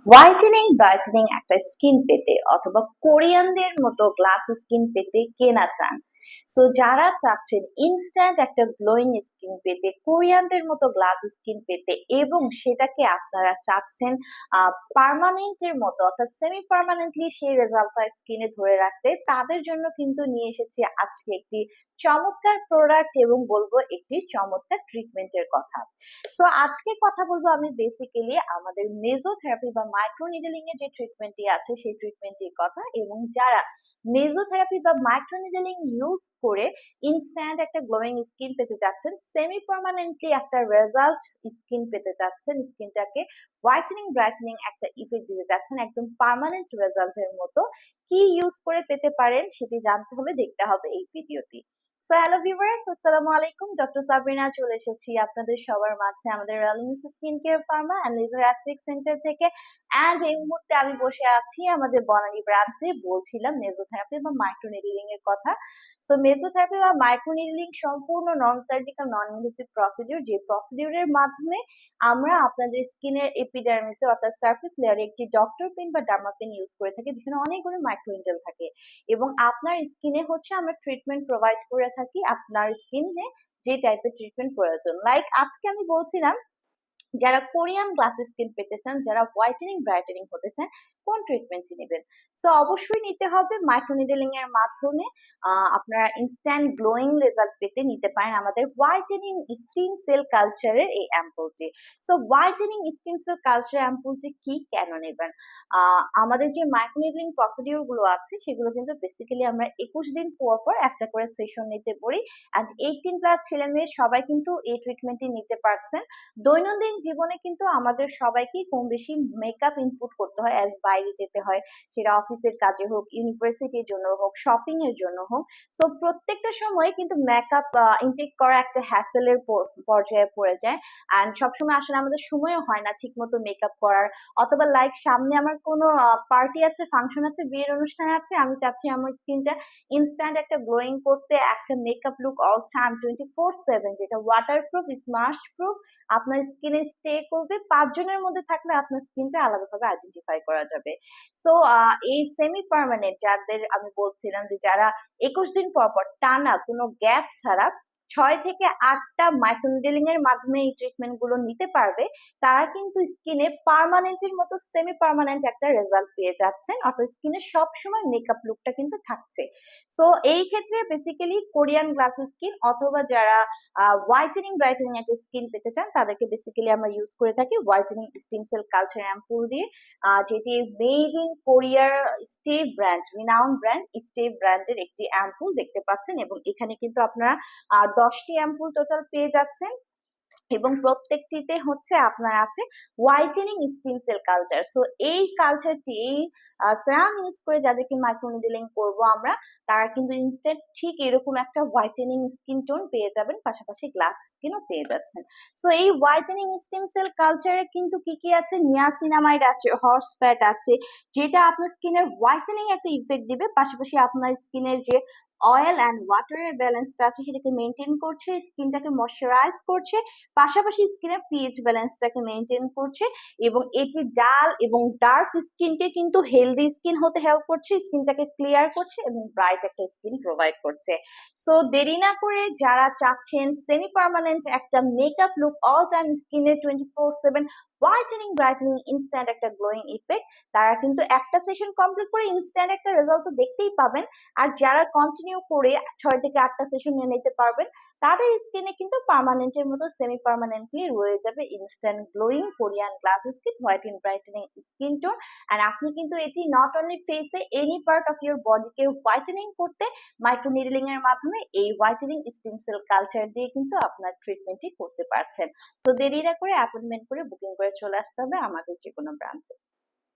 Whitening brightening একটা skin পেতে অথবা কোরিয়ানদের মতো গ্লাস স্কিন পেতে কে না চান। সো যারা চাচ্ছেন ইনস্ট্যান্ট একটা গ্লোয়িং স্কিন পেতে, কোরিয়ানদের মতো গ্লাস স্কিন পেতে, এবং সেটাকে আপনারা চাচ্ছেন পার্মানেন্টের মতো অর্থাৎ সেমি পার্মানেন্টলি সেই রেজাল্টটা স্কিনে ধরে রাখতে, তাদের জন্য কিন্তু নিয়ে এসেছি আজকে একটি চমৎকার প্রোডাক্ট এবং বলবো একটি চমৎকার ট্রিটমেন্টের কথা। সো আজকে কথা বলবো আমি বেসিক্যালি আমাদের মেজোথেরাপি বা মাইক্রোনিডলিং এর যে ট্রিটমেন্টটি আছে সেই ট্রিটমেন্টটির কথা, এবং যারা মেজোথেরাপি বা মাইক্রোনিডলিং ইউজ করে ইনস্ট্যান্ট একটা গ্লোয়িং স্কিন পেতে চাচ্ছেন, সেমি পার্মানেন্টলি একটা রেজাল্ট স্কিন পেতে চাচ্ছেন, স্কিনটাকে হোয়াইটেনিং ব্রাইটেনিং একটা ইফেক্ট দিতে চাচ্ছেন একদম পার্মানেন্ট রেজাল্টের মতো, কি ইউজ করে পেতে পারেন সেটি জানতে হলে দেখতে হবে এই ভিডিওটি। সো হ্যালো ভিউয়ার্স, আসসালামু আলাইকুম। ডক্টর সাবরিনা চলে এসেছি আপনাদের সবার মাঝে আমাদের রেলিনিউস skin care pharma and laser aesthetic centre থেকে। অ্যান্ড এই মুহূর্তে আমি বসে আছি আমাদের বনানী ব্রাঞ্চে, বলছিলাম মেজোথেরাপি বা মাইক্রোনিডলিং এর কথা। সো মেজোথেরাপি বা মাইক্রোনিডলিং সম্পূর্ণ non surgical non invasive procedure, যে প্রসিডিউরের মাধ্যমে আমরা আপনাদের স্কিনের এপিডার্মিসে অর্থাৎ সারফেস লেয়ারে একটি ডক্টর পেন বা ডার্মা পেন ইউজ করে থাকি, যেখানে অনেকগুলো মাইক্রোনিডল থাকে, এবং আপনার স্কিনে হচ্ছে আমরা ট্রিটমেন্ট প্রোভাইড করে থাকি আপনার স্কিনে যে টাইপের ট্রিটমেন্ট প্রয়োজন। লাইক আজকে আমি বলছিলাম যারা কোরিয়ান গ্লাস স্কিন পেতে চান, যারা হোয়াইটেনিং ব্রাইটেনিং হতে চান, কোন ট্রিটমেন্টটি নেবেন। সো অবশ্যই নিতে হবে মাইক্রোনিডলিং এর মাধ্যমে আপনারা ইনস্ট্যান্ট গ্লোয়িং রেজাল্ট পেতে নিতে পারেন আমাদের হোয়াইটেনিং স্টিম সেল কালচারের এই অ্যাম্পুলটি। So whitening stem cell culture অ্যাম্পুলটি কি, কেন নেবেন? আমাদের যে মাইক্রোনিডলিং প্রসিডিউর গুলো আছে সেগুলো কিন্তু বেসিক্যালি আমরা 21 দিন পর পর একটা করে সেশন নিতে বলি, অ্যান্ড 18+ ছেলে মেয়ে সবাই কিন্তু এই ট্রিটমেন্টটি নিতে পারছেন। দৈনন্দিন জীবনে কিন্তু আমাদের সবাইকেই কম বেশি মেকআপ ইনপুট করতে হয়, অ্যাজ বাইরে যেতে হয়, সেটা অফিসের কাজে হোক, ইউনিভার্সিটির জন্য হোক, শপিং এর জন্য হোক। সো প্রত্যেকটা সময় কিন্তু মেকআপ ইনটেক করা একটা হ্যাসেলের পর্যায়ে পড়ে যায়, অ্যান্ড সবসময় আসলে আমাদের সময়ও হয় না ঠিক মতো মেকআপ করার। অথবা লাইক সামনে আমার কোনো পার্টি আছে, ফাংশন আছে, বিয়ের অনুষ্ঠান আছে, আমি চাচ্ছি আমার স্কিনটা ইনস্ট্যান্ট একটা গ্লোয়িং করতে, একটা মেকআপ লুক অল টাইম 24/7, যেটা ওয়াটারপ্রুফ, স্মাশ প্রুফ, আপনার স্কিনে স্টে করবে। 5 জনের মধ্যে থাকলে আপনার স্কিনটা আলাদাভাবে আইডেন্টিফাই করা যাবে। সো এই সেমি পার্মানেন্ট যাদের আমি বলছিলাম, যে যারা 21 দিন পর পর টানা কোনো গ্যাপ ছাড়া 6 থেকে 8টা মাইক্রোনিডলিং এর মাধ্যমে এই ট্রিটমেন্ট গুলো নিতে পারবে, তারা কিন্তু স্কিনে পার্মানেন্টের মতো সেমি পার্মানেন্ট একটা রেজাল্ট পেয়ে যাচ্ছেন, অর্থাৎ স্কিনে সবসময় মেকআপ লুকটা কিন্তু থাকছে। সো এই ক্ষেত্রে বেসিক্যালি কোরিয়ান গ্লাস স্কিন অথবা যারা হোয়াইটেনিং ব্রাইটেনিং একটা স্কিন পেতে চান, তাদেরকে বেসিক্যালি আমরা ইউজ করে থাকি whitening stem cell culture ampoule দিয়ে, যেটি মেড ইন কোরিয়ার স্টেভ ব্র্যান্ড, রিনাউন্ড ব্র্যান্ড স্টেভ ব্র্যান্ডের একটি অ্যাম্পুল দেখতে পাচ্ছেন, এবং এখানে কিন্তু আপনারা 10টি অ্যাম্পুল টোটাল পেয়ে যাচ্ছেন, এবং প্রত্যেকটিতে হচ্ছে আপনার আছে whitening stem cell culture. So এই কালচারটি, এই সেরাম ইউজ করে যাদেরকে মাইক্রোনিডলিং করব আমরা, তারা কিন্তু ইনস্ট্যান্ট ঠিক এরকম একটা হোয়াইটেনিং স্কিন টোন পেয়ে যাবেন, পাশাপাশি গ্লাস স্কিনও পেয়ে যাচ্ছেন। সো এই হোয়াইটেনিং স্টিম সেল কালচারে কিন্তু কি কি আছে, নিয়াসিনামাইড আছে, হর্স ফ্যাট আছে, যেটা আপনার স্কিনের হোয়াইটেনিং একটা ইফেক্ট দিবে, পাশাপাশি আপনার স্কিনের যে অয়েল অ্যান্ড ওয়াটারের ব্যালেন্সটা আছে সেটাকে মেনটেন করছে, স্কিনটাকে ময়শ্চারাইজ করছে, পাশাপাশি স্কিনের পিএইচ ব্যালেন্সটাকে মেনটেন করছে, এবং এটি ডাল এবং ডার্ক স্কিনকে কিন্তু হেলদি স্কিন হতে হেল্প করছে, স্কিনটাকে ক্লিয়ার করছে এবং ব্রাইট একটা স্কিন প্রোভাইড করছে। সো দেরি না করে যারা চাচ্ছেন সেমি পার্মানেন্ট একটা মেকআপ লুক অল টাইম স্কিনে 24/7 হোয়াইটেনিং ব্রাইটেনিং ইনস্ট্যান্ট একটা গ্লোয়িং ইফেক্ট, তারা কিন্তু একটা সেশন কমপ্লিট করে ইনস্ট্যান্ট একটা রেজাল্ট তো দেখতেই পাবেন। আর যারা কন্টিনিউ করে 6 থেকে 8টা সেশন নিয়ে নিতে পারবেন, তাদের স্কিনে কিন্তু পার্মানেন্টের মতো সেমি পার্মানেন্টলি রয়ে যাবে instant glowing Korean glass skin whitening brightening skin tone. আর আপনি কিন্তু এটি নট অনলি ফেসে, এনি পার্ট অফ ইউর বডিকে হোয়াইটেনিং করতে মাইক্রোনিডলিং এর মাধ্যমে এই হোয়াইটেনিং স্টিম সেল কালচার দিয়ে কিন্তু আপনার ট্রিটমেন্টটি করতে পারছেন। সো দেরি না করে অ্যাপয়েন্টমেন্ট করে বুকিং করে চলে আসতে হবে আমাদের যে কোনো ব্রাঞ্চে।